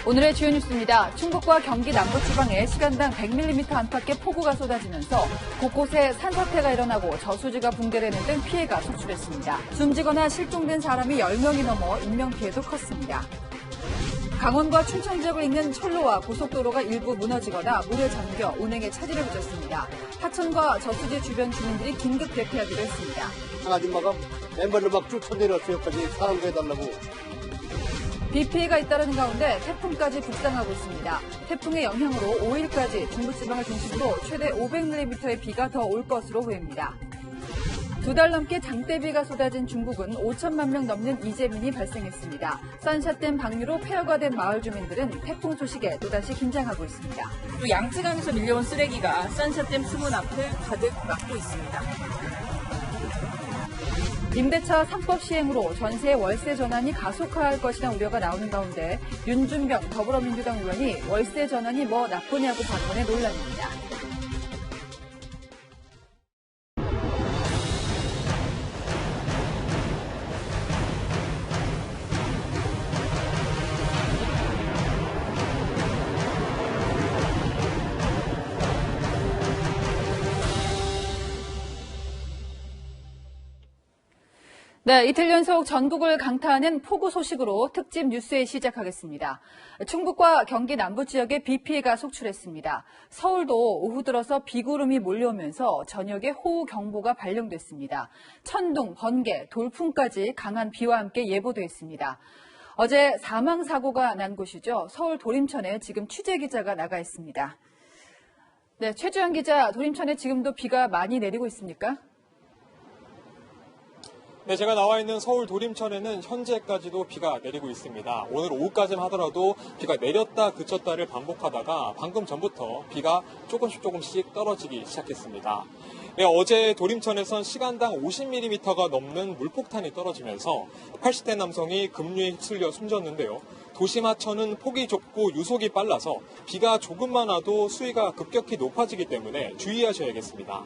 오늘의 주요 뉴스입니다. 충북과 경기 남부지방에 시간당 100mm 안팎의 폭우가 쏟아지면서 곳곳에 산사태가 일어나고 저수지가 붕괴되는 등 피해가 속출했습니다. 숨지거나 실종된 사람이 10명이 넘어 인명피해도 컸습니다. 강원과 충청 지역을 잇는 철로와 고속도로가 일부 무너지거나 물에 잠겨 운행에 차질을 빚었습니다. 하천과 저수지 주변 주민들이 긴급 대피하기로 했습니다. 아줌마가 맨발로 막 쭉 쳐내렸어요. 여기까지 사람 구해달라고. 비 피해가 잇따르는 가운데 태풍까지 북상하고 있습니다. 태풍의 영향으로 5일까지 중부지방을 중심으로 최대 500mm의 비가 더 올 것으로 보입니다. 2달 넘게 장대비가 쏟아진 중국은 5천만 명 넘는 이재민이 발생했습니다. 산샤댐 방류로 폐허가 된 마을 주민들은 태풍 소식에 또다시 긴장하고 있습니다. 또 양쯔강에서 밀려온 쓰레기가 산샤댐 수문 앞을 가득 막고 있습니다. 임대차 3법 시행으로 전세 월세 전환이 가속화할 것이라는 우려가 나오는 가운데 윤준병 더불어민주당 의원이 월세 전환이 뭐 나쁘냐고 발언해 논란입니다. 네, 이틀 연속 전국을 강타하는 폭우 소식으로 특집 뉴스에 시작하겠습니다. 충북과 경기 남부 지역에 비 피해가 속출했습니다. 서울도 오후 들어서 비구름이 몰려오면서 저녁에 호우경보가 발령됐습니다. 천둥, 번개, 돌풍까지 강한 비와 함께 예보돼 있습니다. 어제 사망사고가 난 곳이죠. 서울 도림천에 지금 취재기자가 나가 있습니다. 네, 최주영 기자, 도림천에 지금도 비가 많이 내리고 있습니까? 네, 제가 나와 있는 서울 도림천에는 현재까지도 비가 내리고 있습니다. 오늘 오후까지만 하더라도 비가 내렸다 그쳤다를 반복하다가 방금 전부터 비가 조금씩 떨어지기 시작했습니다. 네, 어제 도림천에선 시간당 50mm가 넘는 물폭탄이 떨어지면서 80대 남성이 급류에 휩쓸려 숨졌는데요. 도심 하천은 폭이 좁고 유속이 빨라서 비가 조금만 와도 수위가 급격히 높아지기 때문에 주의하셔야겠습니다.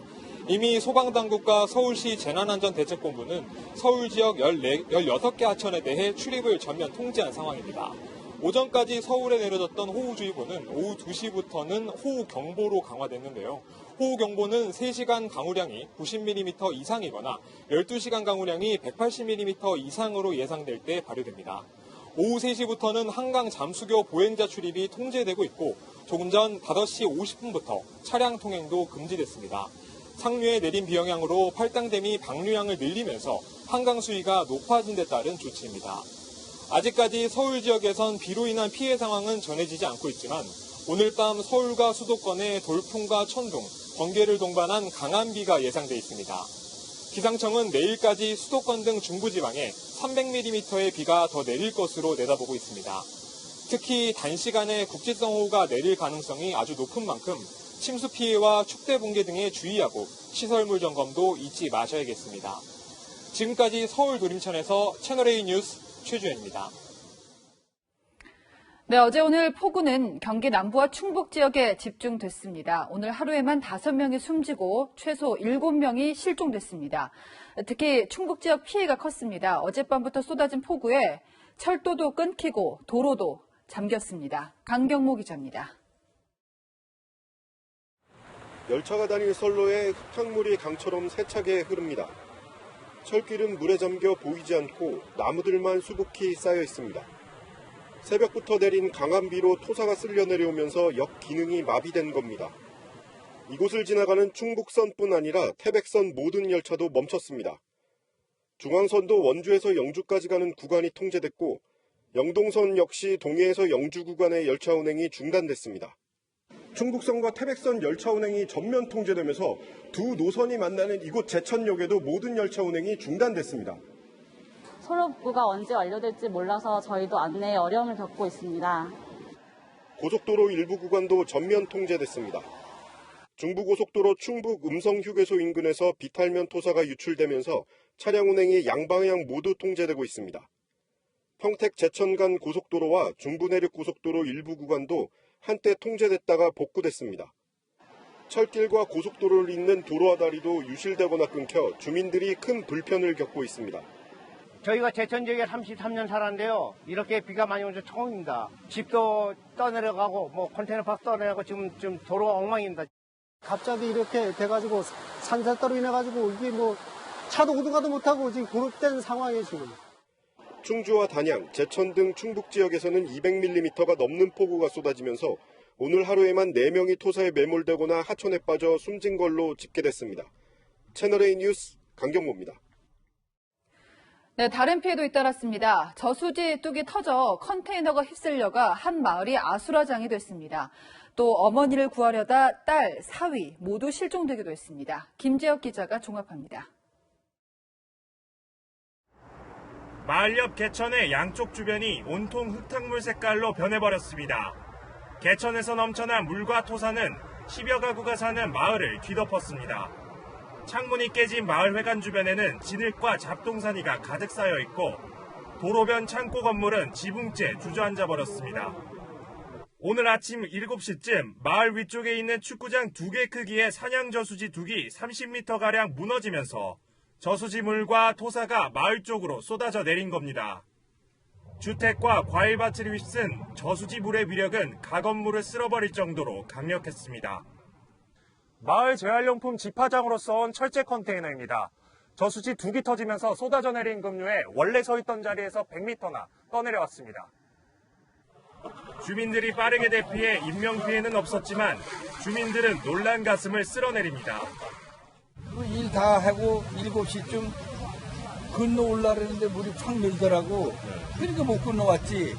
이미 소방당국과 서울시 재난안전대책본부는 서울 지역 16개 하천에 대해 출입을 전면 통제한 상황입니다. 오전까지 서울에 내려졌던 호우주의보는 오후 2시부터는 호우경보로 강화됐는데요. 호우경보는 3시간 강우량이 90mm 이상이거나 12시간 강우량이 180mm 이상으로 예상될 때 발효됩니다. 오후 3시부터는 한강 잠수교 보행자 출입이 통제되고 있고 조금 전 5시 50분부터 차량 통행도 금지됐습니다. 상류에 내린 비 영향으로 팔당댐이 방류량을 늘리면서 한강 수위가 높아진 데 따른 조치입니다. 아직까지 서울 지역에선 비로 인한 피해 상황은 전해지지 않고 있지만 오늘 밤 서울과 수도권에 돌풍과 천둥, 번개를 동반한 강한 비가 예상돼 있습니다. 기상청은 내일까지 수도권 등 중부지방에 300mm의 비가 더 내릴 것으로 내다보고 있습니다. 특히 단시간에 국지성 호우가 내릴 가능성이 아주 높은 만큼 침수 피해와 축대 붕괴 등에 주의하고 시설물 점검도 잊지 마셔야겠습니다. 지금까지 서울 도림천에서 채널A 뉴스 최주현입니다. 네, 어제 오늘 폭우는 경기 남부와 충북 지역에 집중됐습니다. 오늘 하루에만 5명이 숨지고 최소 7명이 실종됐습니다. 특히 충북 지역 피해가 컸습니다. 어젯밤부터 쏟아진 폭우에 철도도 끊기고 도로도 잠겼습니다. 강경모 기자입니다. 열차가 다닐 선로에 흙탕물이 강처럼 세차게 흐릅니다. 철길은 물에 잠겨 보이지 않고 나무들만 수북히 쌓여 있습니다. 새벽부터 내린 강한 비로 토사가 쓸려 내려오면서 역 기능이 마비된 겁니다. 이곳을 지나가는 충북선뿐 아니라 태백선 모든 열차도 멈췄습니다. 중앙선도 원주에서 영주까지 가는 구간이 통제됐고 영동선 역시 동해에서 영주 구간의 열차 운행이 중단됐습니다. 충북선과 태백선 열차 운행이 전면 통제되면서 두 노선이 만나는 이곳 제천역에도 모든 열차 운행이 중단됐습니다. 소로부가 언제 완료될지 몰라서 저희도 안내에 어려움을 겪고 있습니다. 고속도로 일부 구간도 전면 통제됐습니다. 중부고속도로 충북 음성휴게소 인근에서 비탈면 토사가 유출되면서 차량 운행이 양방향 모두 통제되고 있습니다. 평택 제천 간 고속도로와 중부내륙고속도로 일부 구간도 한때 통제됐다가 복구됐습니다. 철길과 고속도로를 잇는 도로와 다리도 유실되거나 끊겨 주민들이 큰 불편을 겪고 있습니다. 저희가 제천 지역에 33년 살았는데요. 이렇게 비가 많이 온 적 처음입니다. 집도 떠내려가고 뭐 컨테이너 박스 떠내려가고 지금 도로 엉망입니다. 갑자기 이렇게 돼가지고 산사태로 인해가지고 이게 뭐 차도 오도가도 못하고 지금 고립된 상황이에요 지금. 충주와 단양, 제천 등 충북 지역에서는 200mm가 넘는 폭우가 쏟아지면서 오늘 하루에만 4명이 토사에 매몰되거나 하천에 빠져 숨진 걸로 집계됐습니다. 채널A 뉴스 강경모입니다. 네, 다른 피해도 잇따랐습니다. 저수지 뚝이 터져 컨테이너가 휩쓸려가 한 마을이 아수라장이 됐습니다. 또 어머니를 구하려다 딸, 사위 모두 실종되기도 했습니다. 김재혁 기자가 종합합니다. 마을 옆 개천의 양쪽 주변이 온통 흙탕물 색깔로 변해버렸습니다. 개천에서 넘쳐난 물과 토사는 10여 가구가 사는 마을을 뒤덮었습니다. 창문이 깨진 마을회관 주변에는 진흙과 잡동사니가 가득 쌓여 있고 도로변 창고 건물은 지붕째 주저앉아 버렸습니다. 오늘 아침 7시쯤 마을 위쪽에 있는 축구장 2개 크기의 산양저수지 둑이 30m가량 무너지면서 저수지 물과 토사가 마을 쪽으로 쏟아져 내린 겁니다. 주택과 과일밭을 휩쓴 저수지 물의 위력은 가건물을 쓸어버릴 정도로 강력했습니다. 마을 재활용품 집화장으로 써온 철제 컨테이너입니다. 저수지 둑이 터지면서 쏟아져 내린 급류에 원래 서 있던 자리에서 100m나 떠내려왔습니다. 주민들이 빠르게 대피해 인명피해는 없었지만 주민들은 놀란 가슴을 쓸어내립니다. 일 다 하고 7시쯤 건너 올라가는데 물이 확 밀더라고. 그러니까 못 건너왔지.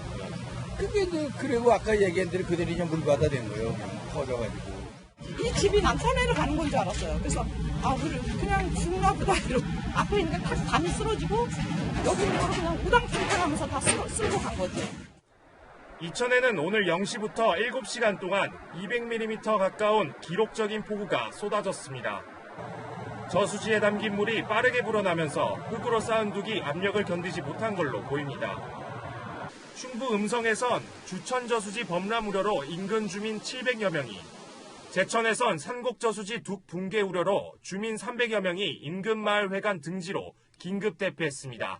그게 이제 그리고 아까 얘기한 대로 그대로 이제 물바다 된 거예요. 그냥 터져가지고. 이 집이 남산에로 가는 건 줄 알았어요. 그래서 그냥 죽나 보다 이러고 앞에 있는 게 다 담이 쓰러지고 여기 있는 거는 그냥 우당탕탕하면서 다 쓸고 간 거지. 이천에는 오늘 0시부터 7시간 동안 200mm 가까운 기록적인 폭우가 쏟아졌습니다. 저수지에 담긴 물이 빠르게 불어나면서 흙으로 쌓은 둑이 압력을 견디지 못한 걸로 보입니다. 충북 음성에선 주천저수지 범람 우려로 인근 주민 700여 명이, 제천에선 산곡저수지 둑 붕괴 우려로 주민 300여 명이 인근 마을 회관 등지로 긴급 대피했습니다.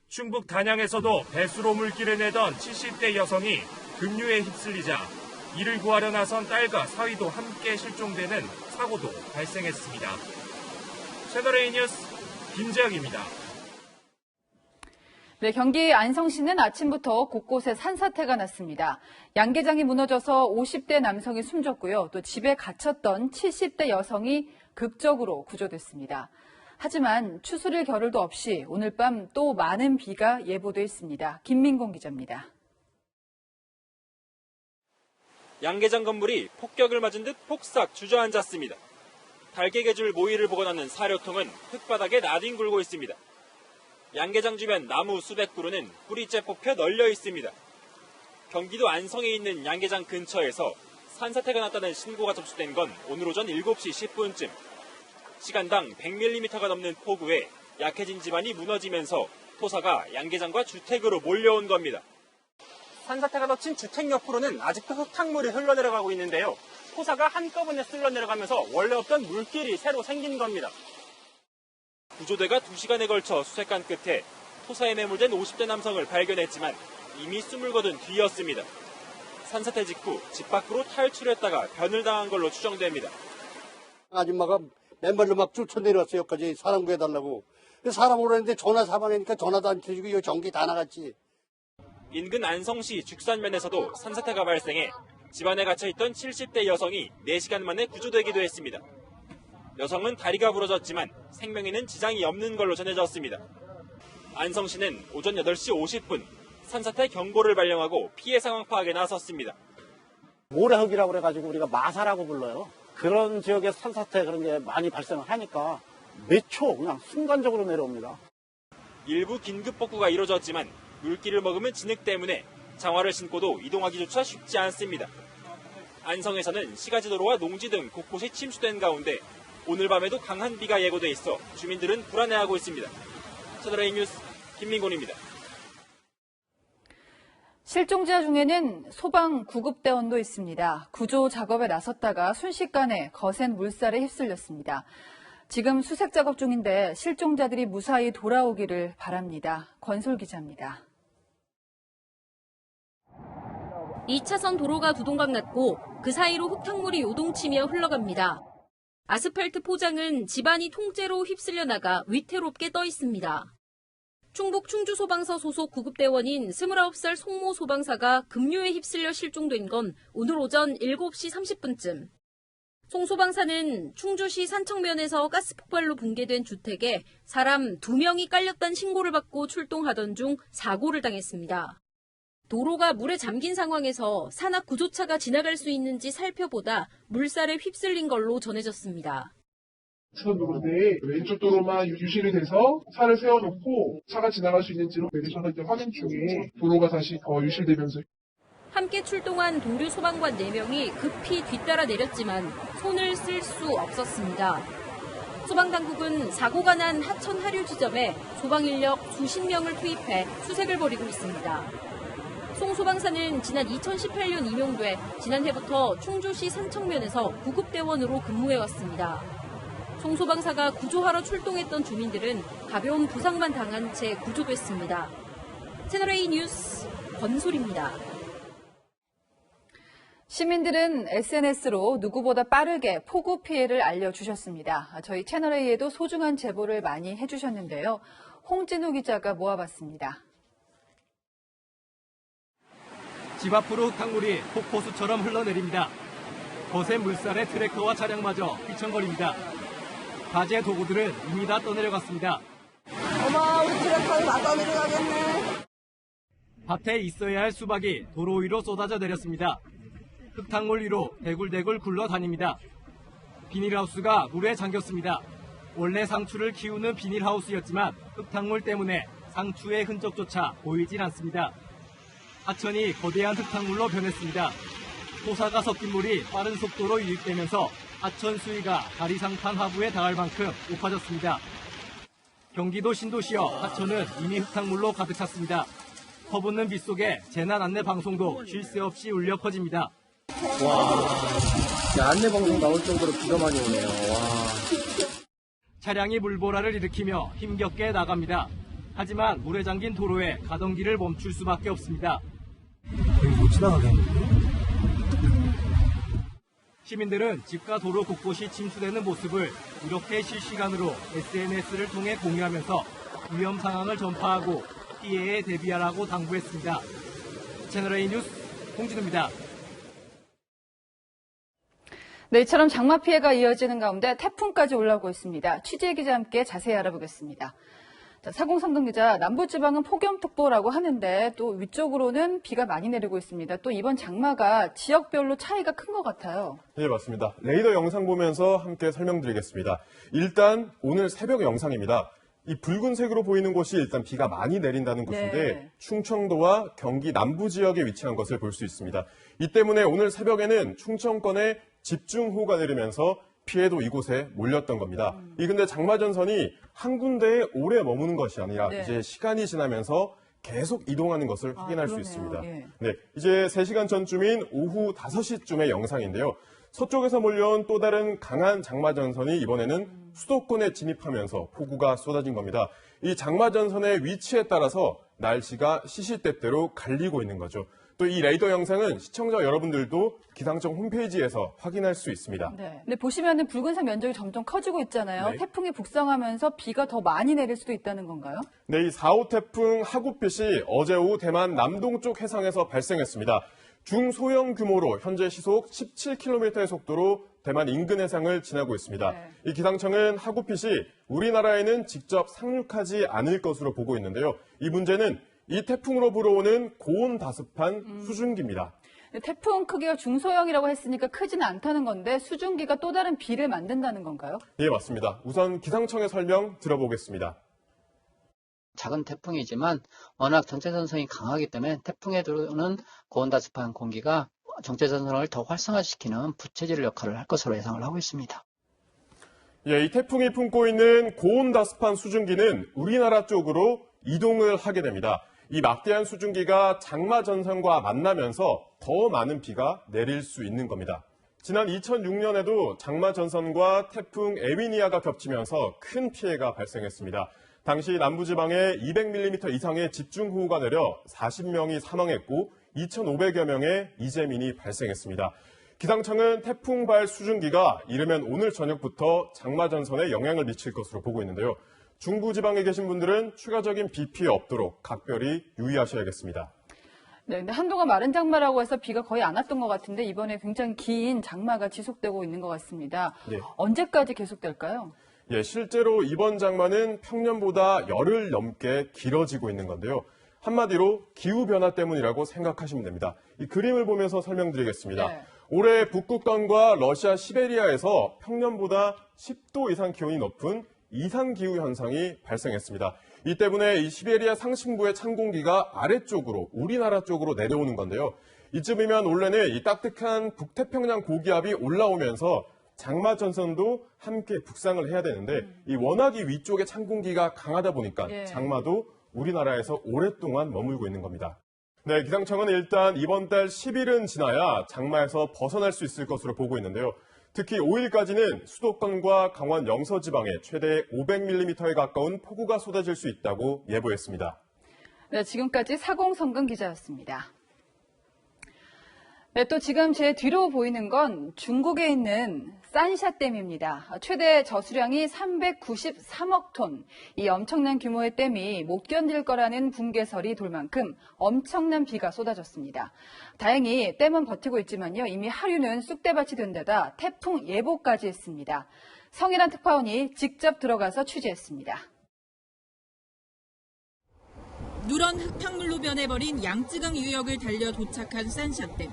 충북 단양에서도 배수로 물길을 내던 70대 여성이 급류에 휩쓸리자 이를 구하려 나선 딸과 사위도 함께 실종되는 사고도 발생했습니다. 채널A 뉴스 김재혁입니다. 네, 경기 안성시는 아침부터 곳곳에 산사태가 났습니다. 양계장이 무너져서 50대 남성이 숨졌고요. 또 집에 갇혔던 70대 여성이 극적으로 구조됐습니다. 하지만 추스릴 겨를도 없이 오늘 밤 또 많은 비가 예보돼 있습니다. 김민공 기자입니다. 양계장 건물이 폭격을 맞은 듯 폭삭 주저앉았습니다. 달개개줄 모이를 보관하는 사료통은 흙바닥에 나뒹굴고 있습니다. 양계장 주변 나무 수백 그루는 뿌리째 뽑혀 널려 있습니다. 경기도 안성에 있는 양계장 근처에서 산사태가 났다는 신고가 접수된 건 오늘 오전 7시 10분쯤. 시간당 100mm가 넘는 폭우에 약해진 집안이 무너지면서 토사가 양계장과 주택으로 몰려온 겁니다. 산사태가 덮친 주택 옆으로는 아직도 흙탕물이 흘러내려가고 있는데요. 토사가 한꺼번에 쓸려내려가면서 원래 없던 물길이 새로 생긴 겁니다. 구조대가 2시간에 걸쳐 수색한 끝에 토사에 매몰된 50대 남성을 발견했지만 이미 숨을 거둔 뒤였습니다. 산사태 직후 집 밖으로 탈출했다가 변을 당한 걸로 추정됩니다. 아줌마가 맨발로 막 쫓아내려왔어요. 여기까지 사람 구해달라고. 사람 오라는데 전화 사방이니까 전화도 안 터지고 이 전기 다 나갔지. 인근 안성시 죽산면에서도 산사태가 발생해 집안에 갇혀있던 70대 여성이 4시간 만에 구조되기도 했습니다. 여성은 다리가 부러졌지만 생명에는 지장이 없는 걸로 전해졌습니다. 안성시는 오전 8시 50분 산사태 경보를 발령하고 피해 상황 파악에 나섰습니다. 모래흙이라고 그래가지고 우리가 마사라고 불러요. 그런 지역에 산사태 그런 게 많이 발생을 하니까 몇 초 그냥 순간적으로 내려옵니다. 일부 긴급 복구가 이루어졌지만 물기를 머금은 진흙 때문에 장화를 신고도 이동하기조차 쉽지 않습니다. 안성에서는 시가지도로와 농지 등 곳곳이 침수된 가운데 오늘 밤에도 강한 비가 예고돼 있어 주민들은 불안해하고 있습니다. 채널A 뉴스 김민곤입니다. 실종자 중에는 소방 구급대원도 있습니다. 구조 작업에 나섰다가 순식간에 거센 물살에 휩쓸렸습니다. 지금 수색 작업 중인데 실종자들이 무사히 돌아오기를 바랍니다. 권솔 기자입니다. 2차선 도로가 두동강 났고 그 사이로 흙탕물이 요동치며 흘러갑니다. 아스팔트 포장은 집안이 통째로 휩쓸려 나가 위태롭게 떠 있습니다. 충북 충주소방서 소속 구급대원인 29살 송모 소방사가 급류에 휩쓸려 실종된 건 오늘 오전 7시 30분쯤. 송 소방사는 충주시 산청면에서 가스폭발로 붕괴된 주택에 사람 2명이 깔렸다는 신고를 받고 출동하던 중 사고를 당했습니다. 도로가 물에 잠긴 상황에서 산악 구조차가 지나갈 수 있는지 살펴보다 물살에 휩쓸린 걸로 전해졌습니다. 도로인데 왼쪽 도로만 유실이 돼서 차를 세워놓고 차가 지나갈 수 있는지로 메디션을 확인 중에 도로가 다시 더 유실되면서 함께 출동한 동료 소방관 4명이 급히 뒤따라 내렸지만 손을 쓸 수 없었습니다. 소방당국은 사고가 난 하천 하류 지점에 소방 인력 수십 명을 투입해 수색을 벌이고 있습니다. 송 소방사는 지난 2018년 임용돼 지난해부터 충주시 산청면에서 구급대원으로 근무해왔습니다. 송 소방사가 구조하러 출동했던 주민들은 가벼운 부상만 당한 채 구조됐습니다. 채널A 뉴스 권솔입니다. 시민들은 SNS로 누구보다 빠르게 폭우 피해를 알려주셨습니다. 저희 채널A에도 소중한 제보를 많이 해주셨는데요. 홍진우 기자가 모아봤습니다. 집 앞으로 흙탕물이 폭포수처럼 흘러내립니다. 거센 물살에 트랙터와 차량마저 휘청거립니다. 가재 도구들은 이미 다 떠내려갔습니다. 어머, 우리 트랙터가 다 떠내려가겠네. 밭에 있어야 할 수박이 도로 위로 쏟아져 내렸습니다. 흙탕물 위로 대굴대굴 굴러다닙니다. 비닐하우스가 물에 잠겼습니다. 원래 상추를 키우는 비닐하우스였지만 흙탕물 때문에 상추의 흔적조차 보이질 않습니다. 하천이 거대한 흙탕물로 변했습니다. 토사가 섞인 물이 빠른 속도로 유입되면서 하천 수위가 다리 상판 하부에 닿을 만큼 높아졌습니다. 경기도 신도시여 하천은 이미 흙탕물로 가득 찼습니다. 퍼붓는 빗속에 재난 안내 방송도 쉴 새 없이 울려 퍼집니다. 와, 안내 방송 나올 정도로 비가 많이 오네요. 와. 차량이 물보라를 일으키며 힘겹게 나갑니다. 하지만 물에 잠긴 도로에 가던 길을 멈출 수밖에 없습니다. 여기 못 지나가겠는데? 시민들은 집과 도로 곳곳이 침수되는 모습을 이렇게 실시간으로 SNS를 통해 공유하면서 위험 상황을 전파하고 피해에 대비하라고 당부했습니다. 채널A 뉴스 홍진우입니다. 네, 이처럼 장마 피해가 이어지는 가운데 태풍까지 올라오고 있습니다. 취재 기자와 함께 자세히 알아보겠습니다. 자, 사공삼동 기자, 남부지방은 폭염특보라고 하는데 또 위쪽으로는 비가 많이 내리고 있습니다. 또 이번 장마가 지역별로 차이가 큰 것 같아요. 네, 맞습니다. 레이더 영상 보면서 함께 설명드리겠습니다. 일단 오늘 새벽 영상입니다. 이 붉은색으로 보이는 곳이 일단 비가 많이 내린다는 곳인데 네. 충청도와 경기 남부 지역에 위치한 것을 볼 수 있습니다. 이 때문에 오늘 새벽에는 충청권에 집중호우가 내리면서 피해도 이곳에 몰렸던 겁니다. 이 근데 장마전선이 한 군데에 오래 머무는 것이 아니라 네. 이제 시간이 지나면서 계속 이동하는 것을 확인할 수 그러네요. 있습니다. 예. 네, 이제 3시간 전쯤인 오후 5시쯤의 영상인데요. 서쪽에서 몰려온 또 다른 강한 장마전선이 이번에는 수도권에 진입하면서 폭우가 쏟아진 겁니다. 이 장마전선의 위치에 따라서 날씨가 시시때때로 갈리고 있는 거죠. 또 이 레이더 영상은 시청자 여러분들도 기상청 홈페이지에서 확인할 수 있습니다. 네. 근데 보시면은 붉은색 면적이 점점 커지고 있잖아요. 네. 태풍이 북상하면서 비가 더 많이 내릴 수도 있다는 건가요? 네, 이 4호 태풍 하구핏이 어제 오후 대만 남동쪽 해상에서 발생했습니다. 중소형 규모로 현재 시속 17km의 속도로 대만 인근 해상을 지나고 있습니다. 네. 이 기상청은 하구핏이 우리나라에는 직접 상륙하지 않을 것으로 보고 있는데요. 이 문제는 이 태풍으로 불어오는 고온다습한 수증기입니다. 태풍 크기가 중소형이라고 했으니까 크지는 않다는 건데 수증기가 또 다른 비를 만든다는 건가요? 네, 맞습니다. 우선 기상청의 설명 들어보겠습니다. 작은 태풍이지만 워낙 정체전선이 강하기 때문에 태풍에 들어오는 고온다습한 공기가 정체전선을 더 활성화시키는 부채질 역할을 할 것으로 예상을 하고 있습니다. 이 태풍이 품고 있는 고온다습한 수증기는 우리나라 쪽으로 이동을 하게 됩니다. 이 막대한 수증기가 장마전선과 만나면서 더 많은 비가 내릴 수 있는 겁니다. 지난 2006년에도 장마 전선과 태풍 에위니아가 겹치면서 큰 피해가 발생했습니다. 당시 남부지방에 200mm 이상의 집중호우가 내려 40명이 사망했고 2,500여 명의 이재민이 발생했습니다. 기상청은 태풍발 수증기가 이르면 오늘 저녁부터 장마 전선에 영향을 미칠 것으로 보고 있는데요. 중부지방에 계신 분들은 추가적인 비 피해 없도록 각별히 유의하셔야겠습니다. 네, 근데 한동안 마른 장마라고 해서 비가 거의 안 왔던 것 같은데 이번에 굉장히 긴 장마가 지속되고 있는 것 같습니다. 네. 언제까지 계속될까요? 예, 실제로 이번 장마는 평년보다 열흘 넘게 길어지고 있는 건데요. 한마디로 기후변화 때문이라고 생각하시면 됩니다. 이 그림을 보면서 설명드리겠습니다. 네. 올해 북극권과 러시아 시베리아에서 평년보다 10도 이상 기온이 높은 이상기후 현상이 발생했습니다. 이 때문에 이 시베리아 상층부의 찬 공기가 아래쪽으로 우리나라 쪽으로 내려오는 건데요. 이쯤이면 원래는 이 따뜻한 북태평양 고기압이 올라오면서 장마 전선도 함께 북상을 해야 되는데 이 워낙에 위쪽에 찬 공기가 강하다 보니까 장마도 우리나라에서 오랫동안 머물고 있는 겁니다. 네, 기상청은 일단 이번 달 10일은 지나야 장마에서 벗어날 수 있을 것으로 보고 있는데요. 특히 5일까지는 수도권과 강원 영서 지방에 최대 500mm에 가까운 폭우가 쏟아질 수 있다고 예보했습니다. 네, 지금까지 사공성근 기자였습니다. 네, 또 지금 제 뒤로 보이는 건 중국에 있는 산샤댐입니다. 최대 저수량이 393억 톤. 이 엄청난 규모의 댐이 못 견딜 거라는 붕괴설이 돌 만큼 엄청난 비가 쏟아졌습니다. 다행히 댐은 버티고 있지만요. 이미 하류는 쑥대밭이 된 데다 태풍 예보까지 했습니다. 성일환 특파원이 직접 들어가서 취재했습니다. 누런 흙탕물로 변해버린 양쯔강 유역을 달려 도착한 산샤댐.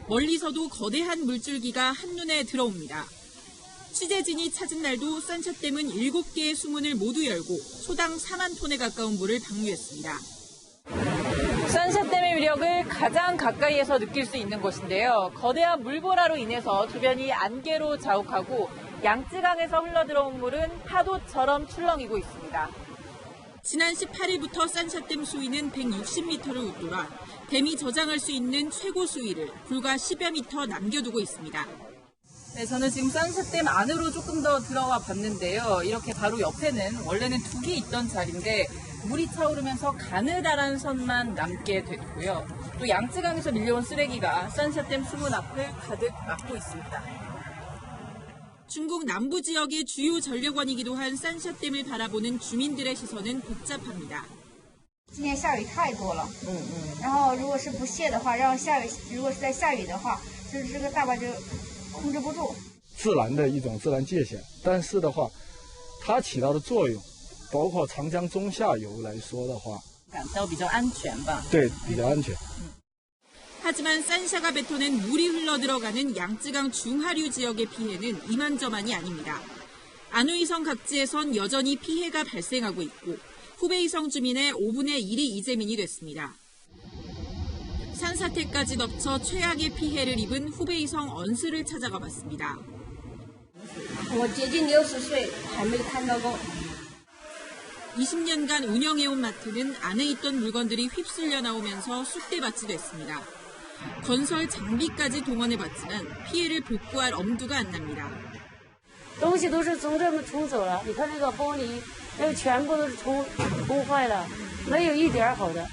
멀리서도 거대한 물줄기가 한눈에 들어옵니다. 취재진이 찾은 날도 산샤댐은 7개의 수문을 모두 열고 소당 4만 톤에 가까운 물을 방류했습니다. 산샤댐의 위력을 가장 가까이에서 느낄 수 있는 곳인데요. 거대한 물보라로 인해서 주변이 안개로 자욱하고 양쯔강에서 흘러들어온 물은 파도처럼 출렁이고 있습니다. 지난 18일부터 산샤댐 수위는 160m를 웃돌아 댐이 저장할 수 있는 최고 수위를 불과 10여 미터 남겨두고 있습니다. 네, 저는 지금 산샤댐 안으로 조금 더 들어와 봤는데요. 이렇게 바로 옆에는 원래는 둑이 있던 자리인데 물이 차오르면서 가느다란 선만 남게 됐고요. 또 양쯔강에서 밀려온 쓰레기가 산샤댐 수문 앞을 가득 막고 있습니다. 중국 남부 지역의 주요 전력원이기도 한 산샤댐을 바라보는 주민들의 시선은 복잡합니다. 今年下雨太多了，然后如果是不泄的话，让下雨，如果是在下雨的话，就是这个大坝就控制不住。自然的一种自然界限，但是的话，它起到的作用，包括长江中下游来说的话，感到比较安全吧？对，比较安全。 하지만 산샤가 뱉어낸 물이 흘러들어가는 양쯔강 중하류 지역의 피해는 이만저만이 아닙니다. 안우이성 각지에선 여전히 피해가 발생하고 있고 후베이성 주민의 5분의 1이 이재민이 됐습니다. 산사태까지 덮쳐 최악의 피해를 입은 후베이성 언스를 찾아가 봤습니다. 我接近60岁还没看到过。 20년간 운영해온 마트는 안에 있던 물건들이 휩쓸려 나오면서 쑥대밭이 됐습니다. 건설 장비까지 동원해봤지만 피해를 복구할 엄두가 안 납니다. 东西都是从这么冲走了，你看这个玻璃，全部都是冲坏了，没有一点好的。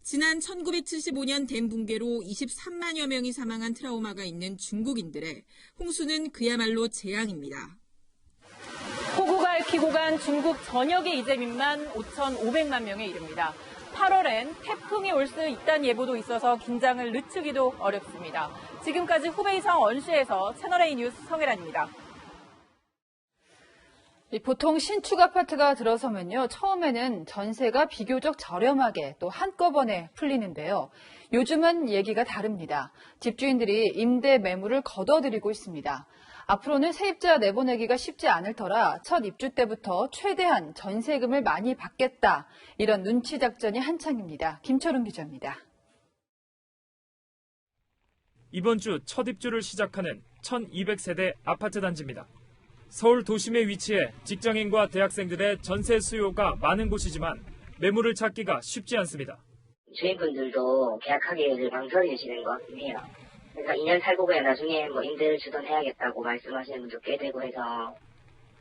지난 1975년 댐 붕괴로 23만여 명이 사망한 트라우마가 있는 중국인들의 홍수는 그야말로 재앙입니다. 폭우가 얽히고 간 중국 전역의 이재민만 5,500만 명에 이릅니다. 8월엔 태풍이 올 수 있다는 예보도 있어서 긴장을 늦추기도 어렵습니다. 지금까지 후베이성 언시에서 채널A 뉴스 성혜란입니다. 보통 신축 아파트가 들어서면요, 처음에는 전세가 비교적 저렴하게 또 한꺼번에 풀리는데요. 요즘은 얘기가 다릅니다. 집주인들이 임대 매물을 걷어들이고 있습니다. 앞으로는 세입자 내보내기가 쉽지 않을 터라 첫 입주 때부터 최대한 전세금을 많이 받겠다. 이런 눈치 작전이 한창입니다. 김철웅 기자입니다. 이번 주 첫 입주를 시작하는 1200세대 아파트 단지입니다. 서울 도심에 위치해 직장인과 대학생들의 전세 수요가 많은 곳이지만 매물을 찾기가 쉽지 않습니다. 주인분들도 계약하기를 망설이시는 것 같긴 해요. 그래서 2년 살고 그냥 나중에 뭐 임대를 주던해야겠다고 말씀하시는 분도 꽤 되고 해서.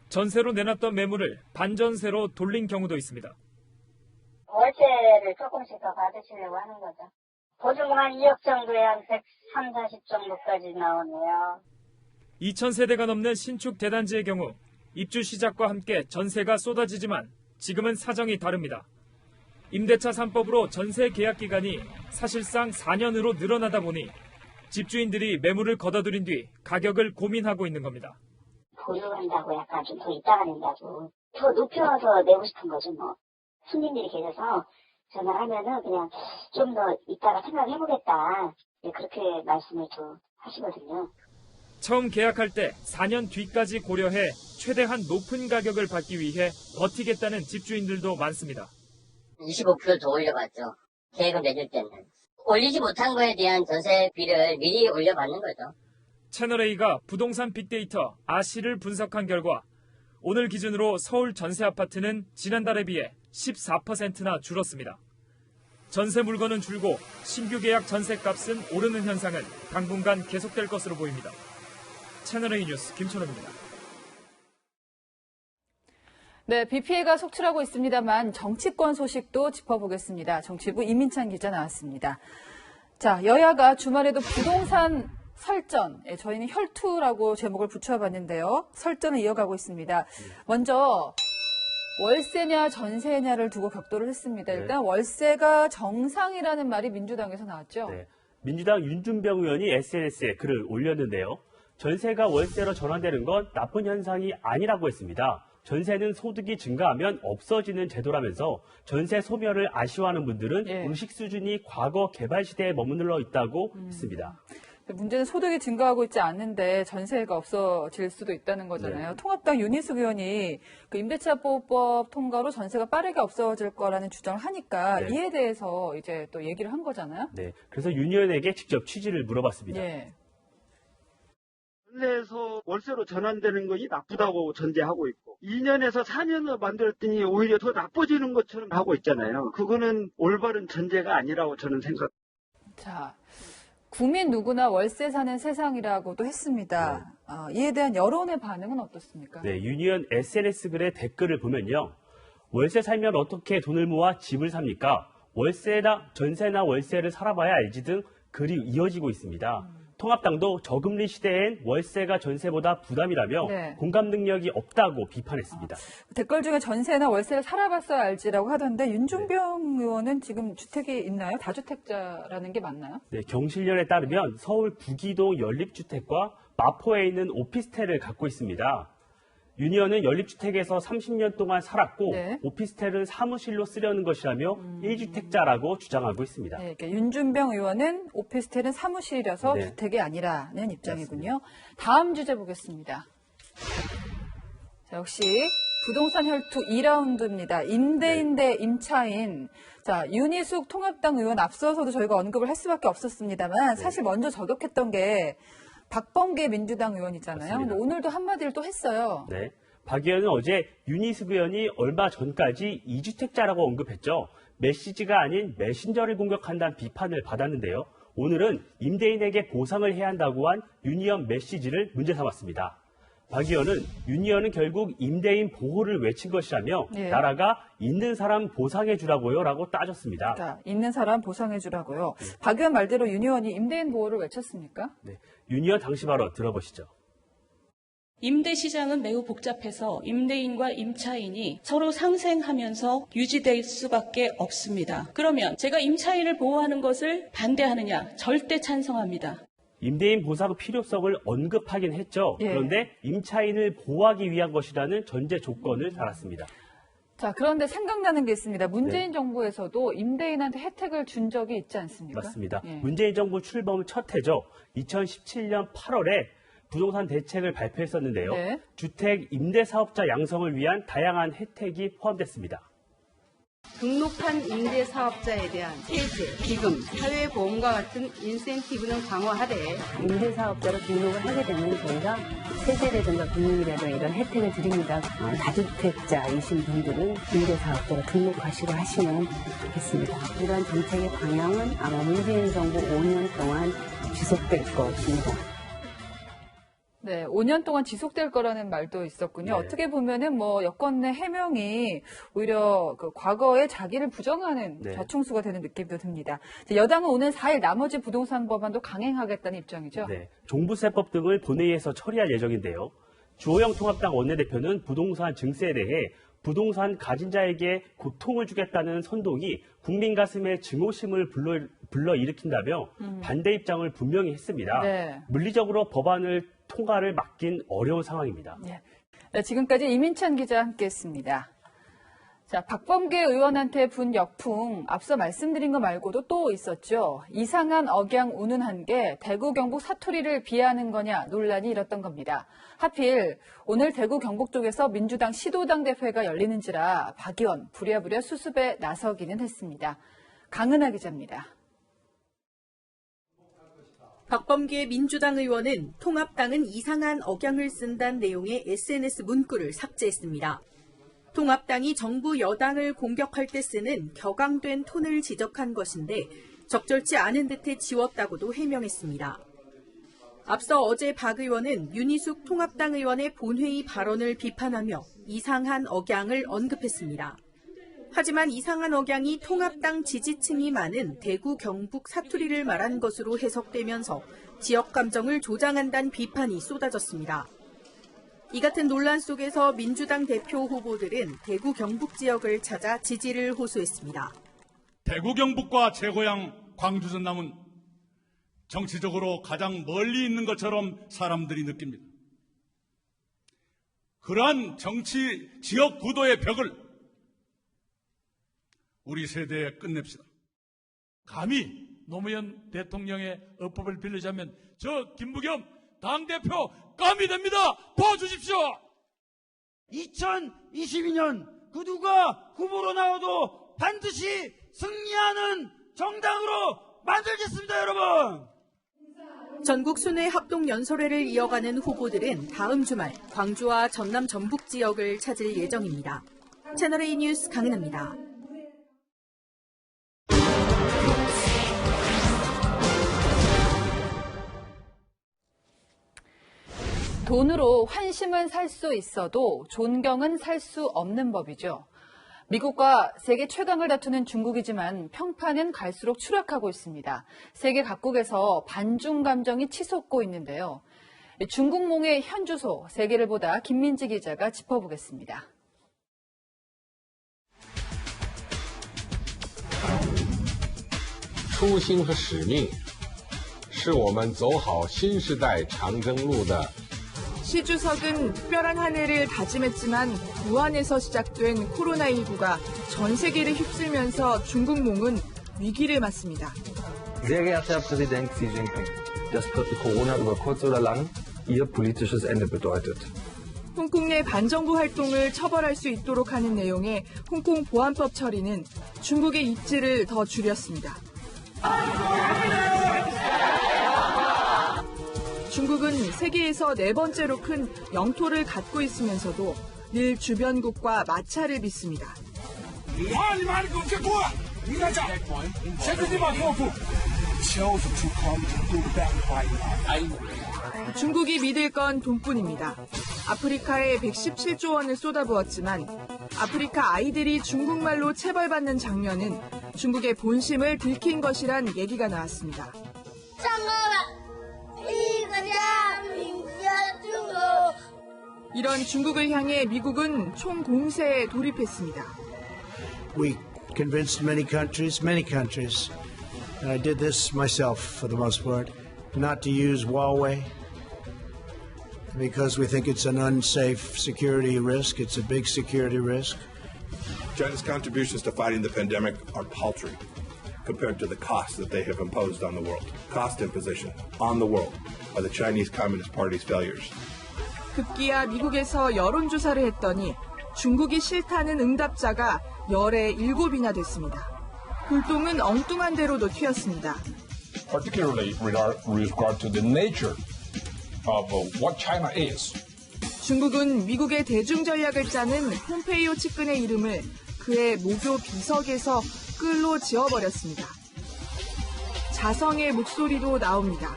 전세로 내놨던 매물을 반전세로 돌린 경우도 있습니다. 월세를 조금씩 더 받으시려고 하는 거죠. 보증금 한 2억 정도에 한 130, 40 정도까지 나오네요. 2,000세대가 넘는 신축 대단지의 경우 입주 시작과 함께 전세가 쏟아지지만 지금은 사정이 다릅니다. 임대차 3법으로 전세 계약 기간이 사실상 4년으로 늘어나다 보니 집주인들이 매물을 걷어들인 뒤 가격을 고민하고 있는 겁니다. 보유한다고 약간 좀 더 있다가 낸다고 더 높여서 내고 싶은 거죠. 뭐 손님들이 계셔서 전화를 하면은 그냥 좀 더 있다가 생각해보겠다 그렇게 말씀을 또 하시거든요. 처음 계약할 때 4년 뒤까지 고려해 최대한 높은 가격을 받기 위해 버티겠다는 집주인들도 많습니다. 25% 더 올려봤죠. 계획을 내줄 때는. 올리지 못한 거에 대한 전세비를 미리 올려받는 거죠. 채널A가 부동산 빅데이터 아시를 분석한 결과 오늘 기준으로 서울 전세 아파트는 지난달에 비해 14%나 줄었습니다. 전세 물건은 줄고 신규 계약 전세값은 오르는 현상은 당분간 계속될 것으로 보입니다. 채널A 뉴스 김천호입니다. 네, 비 피해가 속출하고 있습니다만 정치권 소식도 짚어보겠습니다. 정치부 이민찬 기자 나왔습니다. 자, 여야가 주말에도 부동산 설전, 저희는 혈투라고 제목을 붙여봤는데요. 설전을 이어가고 있습니다. 먼저 월세냐 전세냐를 두고 격돌을 했습니다. 일단 월세가 정상이라는 말이 민주당에서 나왔죠. 네, 민주당 윤준병 의원이 SNS에 글을 올렸는데요. 전세가 월세로 전환되는 건 나쁜 현상이 아니라고 했습니다. 전세는 소득이 증가하면 없어지는 제도라면서 전세 소멸을 아쉬워하는 분들은 의식 수준이 과거 개발 시대에 머물러 있다고 했습니다. 문제는 소득이 증가하고 있지 않는데 전세가 없어질 수도 있다는 거잖아요. 통합당 윤희숙 의원이 그 임대차 보호법 통과로 전세가 빠르게 없어질 거라는 주장을 하니까 이에 대해서 이제 또 얘기를 한 거잖아요. 네, 그래서 윤 의원에게 직접 취지를 물어봤습니다. 전세에서 월세로 전환되는 것이 나쁘다고 전제하고 있고 2년에서 4년을 만들었더니 오히려 더 나빠지는 것처럼 하고 있잖아요. 그거는 올바른 전제가 아니라고 저는 생각합니다. 자, 국민 누구나 월세 사는 세상이라고도 했습니다. 이에 대한 여론의 반응은 어떻습니까? 네, 윤 의원 SNS 글의 댓글을 보면요. 월세 살면 어떻게 돈을 모아 집을 삽니까? 월세나 전세나 월세를 살아봐야 알지 등 글이 이어지고 있습니다. 통합당도 저금리 시대엔 월세가 전세보다 부담이라며 공감 능력이 없다고 비판했습니다. 댓글 중에 전세나 월세를 살아봤어야 알지라고 하던데 윤준병 의원은 지금 주택이 있나요? 다주택자라는 게 맞나요? 네, 경실련에 따르면 서울 구기동 연립주택과 마포에 있는 오피스텔을 갖고 있습니다. 윤 의원은 연립주택에서 30년 동안 살았고 오피스텔은 사무실로 쓰려는 것이라며 1주택자라고 주장하고 있습니다. 네, 그러니까 윤준병 의원은 오피스텔은 사무실이라서 주택이 아니라는 입장이군요. 다음 주제 보겠습니다. 자, 역시 부동산 혈투 2라운드입니다. 임대인 대 임차인. 자, 윤희숙 통합당 의원 앞서서도 저희가 언급을 할 수밖에 없었습니다만 사실 먼저 저격했던 게 박범계 민주당 의원이잖아요. 근데 오늘도 한마디를 또 했어요. 네. 박 의원은 어제 윤희숙 의원이 얼마 전까지 2주택자라고 언급했죠. 메시지가 아닌 메신저를 공격한다는 비판을 받았는데요. 오늘은 임대인에게 보상을 해야 한다고 한 윤 의원 메시지를 문제 삼았습니다. 박 의원은 윤 의원은 결국 임대인 보호를 외친 것이라며 나라가 있는 사람 보상해 주라고요 라고 따졌습니다. 그러니까 있는 사람 보상해 주라고요. 박 의원 말대로 윤 의원이 임대인 보호를 외쳤습니까? 네, 윤 의원 당시 바로 들어보시죠. 임대 시장은 매우 복잡해서 임대인과 임차인이 서로 상생하면서 유지될 수밖에 없습니다. 그러면 제가 임차인을 보호하는 것을 반대하느냐? 절대 찬성합니다. 임대인 보상 필요성을 언급하긴 했죠. 그런데 임차인을 보호하기 위한 것이라는 전제 조건을 달았습니다. 자, 그런데 생각나는 게 있습니다. 문재인 정부에서도 임대인한테 혜택을 준 적이 있지 않습니까? 맞습니다. 문재인 정부 출범 첫 해죠. 2017년 8월에 부동산 대책을 발표했었는데요. 주택 임대 사업자 양성을 위한 다양한 혜택이 포함됐습니다. 등록한 임대 사업자에 대한 세제, 기금, 사회보험과 같은 인센티브는 강화하되 임대 사업자로 등록을 하게 되면 저희가 세제라든가 금융이라든가 이런 혜택을 드립니다. 다주택자이신 분들은 임대 사업자로 등록하시고 하시면 좋겠습니다. 이러한 정책의 방향은 아마 문재인 정부 5년 동안 지속될 것입니다. 네, 5년 동안 지속될 거라는 말도 있었군요. 네. 어떻게 보면은 뭐 여권 내 해명이 오히려 그 과거에 자기를 부정하는 네. 자충수가 되는 느낌도 듭니다. 여당은 오는 4일 나머지 부동산 법안도 강행하겠다는 입장이죠. 네, 종부세법 등을 본회의에서 처리할 예정인데요. 주호영 통합당 원내대표는 부동산 증세에 대해 부동산 가진 자에게 고통을 주겠다는 선동이 국민 가슴에 증오심을 불러일으킨다며 반대 입장을 분명히 했습니다. 네. 물리적으로 법안을 통과를 막긴 어려운 상황입니다. 네, 지금까지 이민찬 기자와 함께했습니다. 자, 박범계 의원한테 분 역풍 앞서 말씀드린 거 말고도 또 있었죠. 이상한 억양 운운한 게 대구 경북 사투리를 비하하는 거냐 논란이 일었던 겁니다. 하필 오늘 대구 경북 쪽에서 민주당 시도당 대회가 열리는지라 박 의원 부랴부랴 수습에 나서기는 했습니다. 강은하 기자입니다. 박범계 민주당 의원은 통합당은 이상한 억양을 쓴다는 내용의 SNS 문구를 삭제했습니다. 통합당이 정부 여당을 공격할 때 쓰는 격앙된 톤을 지적한 것인데 적절치 않은 듯해 지웠다고도 해명했습니다. 앞서 어제 박 의원은 윤희숙 통합당 의원의 본회의 발언을 비판하며 이상한 억양을 언급했습니다. 하지만 이상한 억양이 통합당 지지층이 많은 대구 경북 사투리를 말한 것으로 해석되면서 지역 감정을 조장한다는 비판이 쏟아졌습니다. 이 같은 논란 속에서 민주당 대표 후보들은 대구 경북 지역을 찾아 지지를 호소했습니다. 대구 경북과 제 고향 광주 전남은 정치적으로 가장 멀리 있는 것처럼 사람들이 느낍니다. 그러한 정치 지역 구도의 벽을 우리 세대에 끝냅시다. 감히 노무현 대통령의 어법을 빌리자면 저 김부겸 당대표 감히 됩니다. 도와주십시오. 2022년 그 누가 후보로 나와도 반드시 승리하는 정당으로 만들겠습니다, 여러분. 전국 순회 합동 연설회를 이어가는 후보들은 다음 주말 광주와 전남 전북 지역을 찾을 예정입니다. 채널A 뉴스 강은하입니다. 돈으로 환심은 살 수 있어도 존경은 살 수 없는 법이죠. 미국과 세계 최강을 다투는 중국이지만 평판은 갈수록 추락하고 있습니다. 세계 각국에서 반중 감정이 치솟고 있는데요. 중국몽의 현주소, 세계를 보다 김민지 기자가 짚어보겠습니다. 初心和使命是我们走好新时代长征路的 시 주석은 특별한 한 해를 다짐했지만 우한에서 시작된 코로나19가 전 세계를 휩쓸면서 중국몽은 위기를 맞습니다. Sehr geehrter Herr Präsident Xi Jinping, das wird Corona über kurz oder lang Ihr politisches Ende bedeutet. 홍콩 내 반정부 활동을 처벌할 수 있도록 하는 내용의 홍콩 보안법 처리는 중국의 입지를 더 줄였습니다. 중국은 세계에서 네 번째로 큰 영토를 갖고 있으면서도 늘 주변국과 마찰을 빚습니다. 중국이 믿을 건 돈뿐입니다. 아프리카에 117조 원을 쏟아부었지만 아프리카 아이들이 중국말로 체벌받는 장면은 중국의 본심을 들킨 것이란 얘기가 나왔습니다. 이런 중국을 향해 미국은 총공세에 돌입했습니다. We convinced many countries, and I did this myself for the most part, not to use Huawei because we think it's an unsafe security risk. It's a big security risk. China's contributions to fighting the pandemic are paltry compared to the costs that they have imposed on the world. Cost imposition on the world by the Chinese Communist Party's failures. 급기야 미국에서 여론조사를 했더니 중국이 싫다는 응답자가 열에 7이나 됐습니다. 불똥은 엉뚱한 데로도 튀었습니다. Particularly with regard to the nature of what China is. 중국은 미국의 대중 전략을 짜는 폼페이오 측근의 이름을 그의 모교 비석에서 끌로 지어버렸습니다. 자성의 목소리도 나옵니다.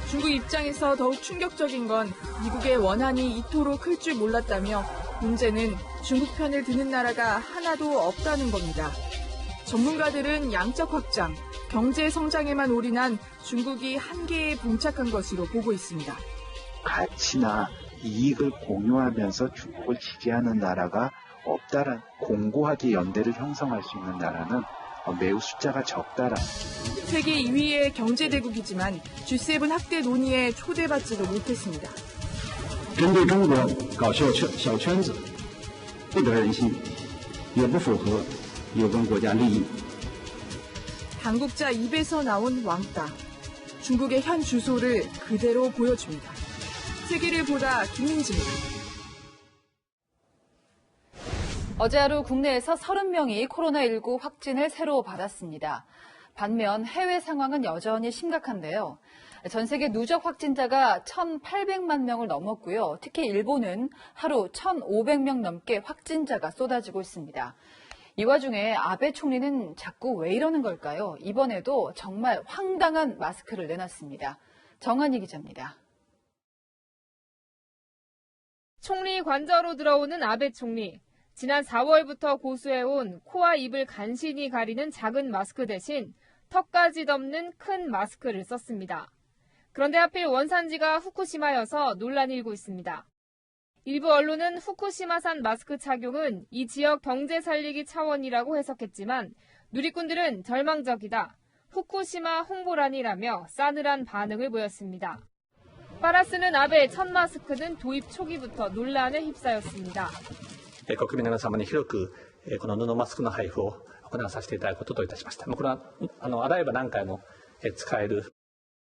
중국 입장에서 더욱 충격적인 건 미국의 원한이 이토록 클 줄 몰랐다며 문제는 중국 편을 드는 나라가 하나도 없다는 겁니다. 전문가들은 양적 확장, 경제 성장에만 올인한 중국이 한계에 봉착한 것으로 보고 있습니다. 가치나 이익을 공유하면서 중국을 지지하는 나라가 없다란 공고하게 연대를 형성할 수 있는 나라는 매우 숫자가 적다라. 세계 2위의 경제대국이지만 G7 학대 논의에 초대받지도 못했습니다. 针对中国搞小圈子，不得人心，也不符合有关国家利益。 당국자 입에서 나온 왕따. 중국의 현 주소를 그대로 보여줍니다. 세계를 보다 김민지입니다. 어제 하루 국내에서 30명이 코로나19 확진을 새로 받았습니다. 반면 해외 상황은 여전히 심각한데요. 전 세계 누적 확진자가 1,800만 명을 넘었고요. 특히 일본은 하루 1,500명 넘게 확진자가 쏟아지고 있습니다. 이 와중에 아베 총리는 자꾸 왜 이러는 걸까요? 이번에도 정말 황당한 마스크를 내놨습니다. 정한희 기자입니다. 총리 관저로 들어오는 아베 총리. 지난 4월부터 고수해온 코와 입을 간신히 가리는 작은 마스크 대신 턱까지 덮는 큰 마스크를 썼습니다. 그런데 하필 원산지가 후쿠시마여서 논란이 일고 있습니다. 일부 언론은 후쿠시마산 마스크 착용은 이 지역 경제 살리기 차원이라고 해석했지만 누리꾼들은 절망적이다. 후쿠시마 홍보란이라며 싸늘한 반응을 보였습니다. 파라스는 아베의 첫 마스크는 도입 초기부터 논란에 휩싸였습니다. 国民の皆様に広くこの布マスクの配布を行わさせていただくことといたしました。これは洗えば何回も使える。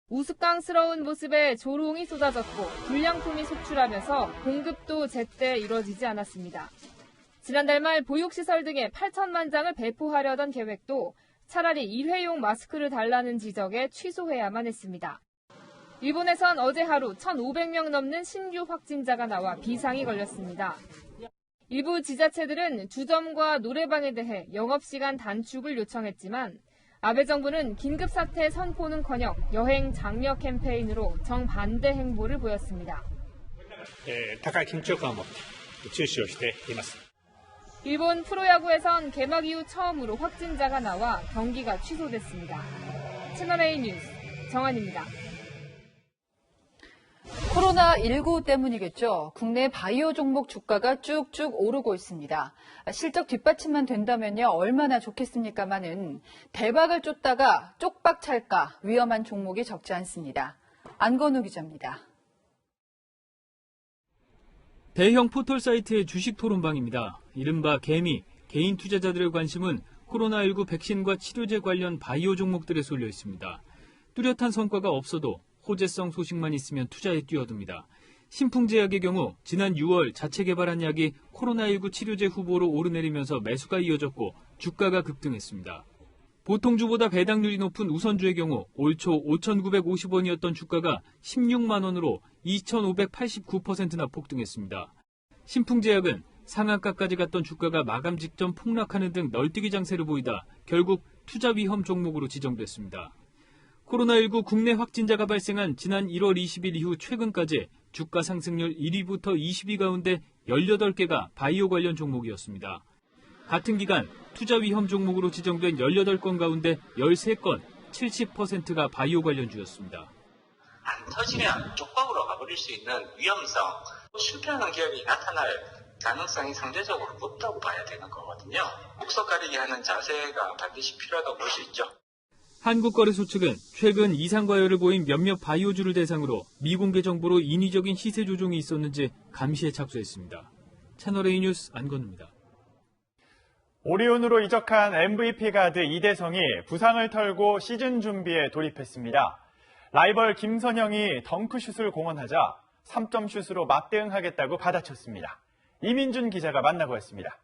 우스꽝스러운 모습에 조롱이 쏟아졌고 불량품이 속출하면서 공급도 제때 이뤄지지 않았습니다. 지난달 말 보육시설 등에 8천만 장을 배포하려던 계획도 차라리 일회용 마스크를 달라는 지적에 취소해야만 했습니다. 일본에선 어제 하루 1,500명 넘는 신규 확진자가 나와 비상이 걸렸습니다. 일부 지자체들은 주점과 노래방에 대해 영업시간 단축을 요청했지만 아베 정부는 긴급사태 선포는커녕 여행 장려 캠페인으로 정반대 행보를 보였습니다. 高い緊張感を持って注視をしています. 일본 프로야구에선 개막 이후 처음으로 확진자가 나와 경기가 취소됐습니다. 채널A 뉴스 정한입니다. 코로나19 때문이겠죠. 국내 바이오 종목 주가가 쭉쭉 오르고 있습니다. 실적 뒷받침만 된다면요, 얼마나 좋겠습니까마는 대박을 쫓다가 쪽박 찰까 위험한 종목이 적지 않습니다. 안건우 기자입니다. 대형 포털 사이트의 주식 토론방입니다. 이른바 개미, 개인 투자자들의 관심은 코로나19 백신과 치료제 관련 바이오 종목들에 쏠려 있습니다. 뚜렷한 성과가 없어도 호재성 소식만 있으면 투자에 뛰어듭니다. 신풍제약의 경우 지난 6월 자체 개발한 약이 코로나19 치료제 후보로 오르내리면서 매수가 이어졌고 주가가 급등했습니다. 보통주보다 배당률이 높은 우선주의 경우 올 초 5,950원이었던 주가가 16만 원으로 2,589%나 폭등했습니다. 신풍제약은 상한가까지 갔던 주가가 마감 직전 폭락하는 등 널뛰기 장세를 보이다 결국 투자 위험 종목으로 지정됐습니다. 코로나19 국내 확진자가 발생한 지난 1월 20일 이후 최근까지 주가 상승률 1위부터 20위 가운데 18개가 바이오 관련 종목이었습니다. 같은 기간 투자 위험 종목으로 지정된 18건 가운데 13건, 70%가 바이오 관련주였습니다. 안 터지면 쪽박으로 가버릴 수 있는 위험성, 실패하는 기업이 나타날 가능성이 상대적으로 높다고 봐야 되는 거거든요. 목소 가리기 하는 자세가 반드시 필요하다고 볼 수 있죠. 한국거래소 측은 최근 이상과열을 보인 몇몇 바이오주를 대상으로 미공개 정보로 인위적인 시세 조종이 있었는지 감시에 착수했습니다. 채널A 뉴스 안건우입니다. 오리온으로 이적한 MVP 가드 이대성이 부상을 털고 시즌 준비에 돌입했습니다. 라이벌 김선영이 덩크슛을 공언하자 3점 슛으로 맞대응하겠다고 받아쳤습니다. 이민준 기자가 만나보았습니다.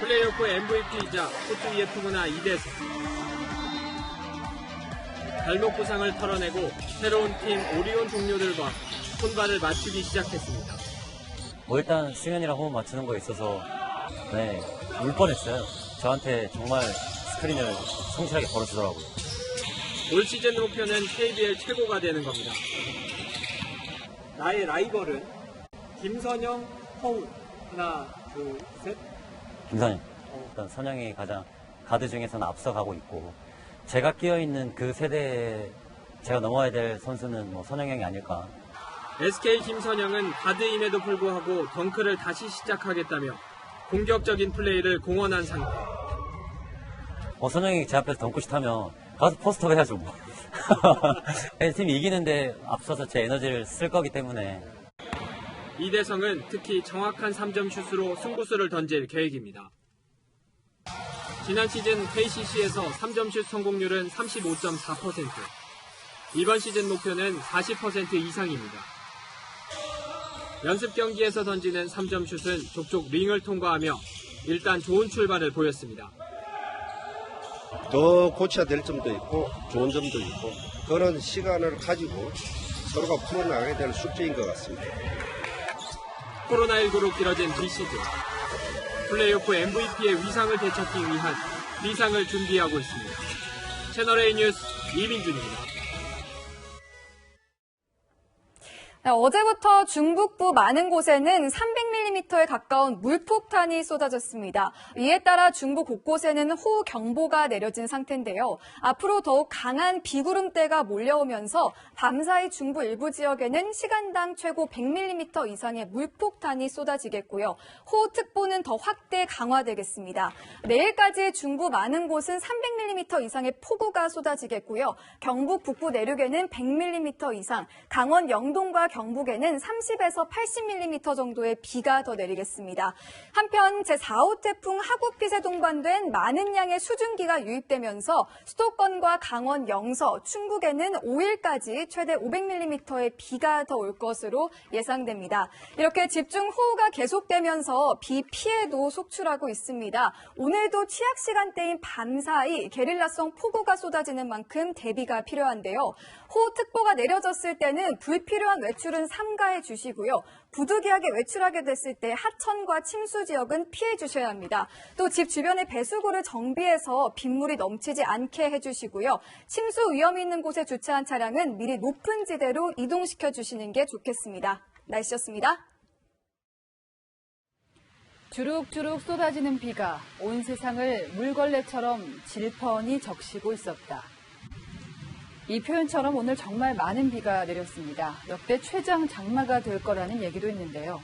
플레이오프 MVP이자 호주 EF구나 이대성. 발목 부상을 털어내고 새로운 팀 오리온 동료들과 손발을 맞추기 시작했습니다. 일단 승현이랑 호흡 맞추는 거에 있어서 울 뻔했어요. 저한테 정말 스크린을 성실하게 걸어주더라고요. 올 시즌 목표는 KBL 최고가 되는 겁니다. 나의 라이벌은 김선영, 허우. 하나, 둘, 셋. 김선영. 일단 선영이 가장 가드 중에서는 앞서가고 있고 제가 끼어있는 그 세대에 제가 넘어야 될 선수는 선영 형이 아닐까. SK 김선영은 가드임에도 불구하고 덩크를 다시 시작하겠다며 공격적인 플레이를 공언한 상태. 선영이 제 앞에서 덩크슛 하면 가서 포스터 해야죠 뭐. 팀이 이기는데 앞서서 제 에너지를 쓸 거기 때문에. 이대성은 특히 정확한 3점 슛으로 승부수를 던질 계획입니다. 지난 시즌 KCC에서 3점 슛 성공률은 35.4%. 이번 시즌 목표는 40% 이상입니다. 연습 경기에서 던지는 3점 슛은 족족 링을 통과하며 일단 좋은 출발을 보였습니다. 더 고쳐야 될 점도 있고 좋은 점도 있고 그런 시간을 가지고 서로가 풀어나가야 될 숙제인 것 같습니다. 코로나19로 길어진 비시즌. 플레이오프 MVP의 위상을 되찾기 위한 비상을 준비하고 있습니다. 채널A 뉴스 이민준입니다. 어제부터 중북부 많은 곳에는 300mm에 가까운 물폭탄이 쏟아졌습니다. 이에 따라 중부 곳곳에는 호우경보가 내려진 상태인데요. 앞으로 더욱 강한 비구름대가 몰려오면서 밤사이 중부 일부 지역에는 시간당 최고 100mm 이상의 물폭탄이 쏟아지겠고요. 호우특보는 더 확대 강화되겠습니다. 내일까지 중부 많은 곳은 300mm 이상의 폭우가 쏟아지겠고요. 경북 북부 내륙에는 100mm 이상, 강원 영동과 경북에는 30에서 80mm 정도의 비가 더 내리겠습니다. 한편 제4호 태풍 하구핏에 동반된 많은 양의 수증기가 유입되면서 수도권과 강원 영서, 충북에는 5일까지 최대 500mm의 비가 더 올 것으로 예상됩니다. 이렇게 집중호우가 계속되면서 비 피해도 속출하고 있습니다. 오늘도 취약 시간대인 밤사이 게릴라성 폭우가 쏟아지는 만큼 대비가 필요한데요. 호우특보가 내려졌을 때는 불필요한 외출은 삼가해 주시고요. 부득이하게 외출하게 됐을 때 하천과 침수 지역은 피해 주셔야 합니다. 또 집 주변의 배수구를 정비해서 빗물이 넘치지 않게 해주시고요. 침수 위험이 있는 곳에 주차한 차량은 미리 높은 지대로 이동시켜 주시는 게 좋겠습니다. 날씨였습니다. 주룩주룩 쏟아지는 비가 온 세상을 물걸레처럼 질펀히 적시고 있었다. 이 표현처럼 오늘 정말 많은 비가 내렸습니다. 역대 최장 장마가 될 거라는 얘기도 있는데요.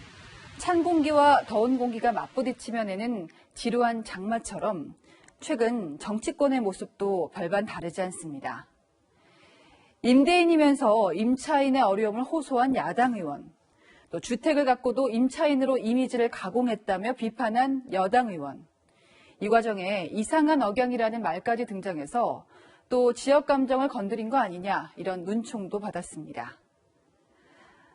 찬 공기와 더운 공기가 맞부딪히면에는 지루한 장마처럼 최근 정치권의 모습도 별반 다르지 않습니다. 임대인이면서 임차인의 어려움을 호소한 야당 의원, 또 주택을 갖고도 임차인으로 이미지를 가공했다며 비판한 여당 의원, 이 과정에 이상한 억양이라는 말까지 등장해서 또 지역 감정을 건드린 거 아니냐 이런 눈총도 받았습니다.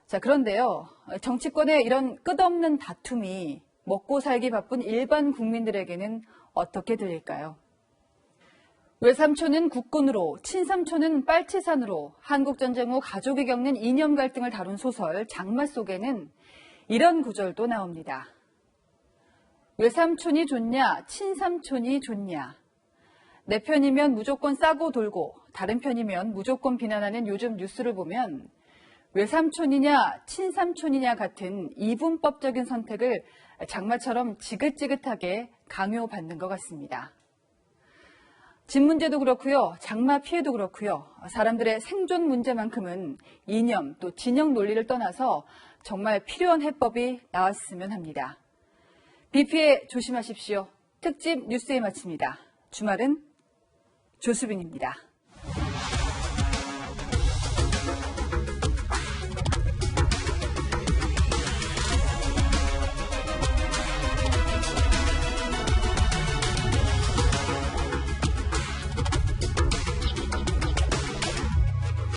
자, 그런데요. 정치권의 이런 끝없는 다툼이 먹고 살기 바쁜 일반 국민들에게는 어떻게 들릴까요? 외삼촌은 국군으로, 친삼촌은 빨치산으로 한국전쟁 후 가족이 겪는 이념 갈등을 다룬 소설 장마 속에는 이런 구절도 나옵니다. 외삼촌이 좋냐, 친삼촌이 좋냐. 내 편이면 무조건 싸고 돌고 다른 편이면 무조건 비난하는 요즘 뉴스를 보면 외삼촌이냐 친삼촌이냐 같은 이분법적인 선택을 장마처럼 지긋지긋하게 강요받는 것 같습니다. 집 문제도 그렇고요. 장마 피해도 그렇고요. 사람들의 생존 문제만큼은 이념 또 진영 논리를 떠나서 정말 필요한 해법이 나왔으면 합니다. 비 피해 조심하십시오. 특집 뉴스에 마칩니다. 주말은 조수빈입니다.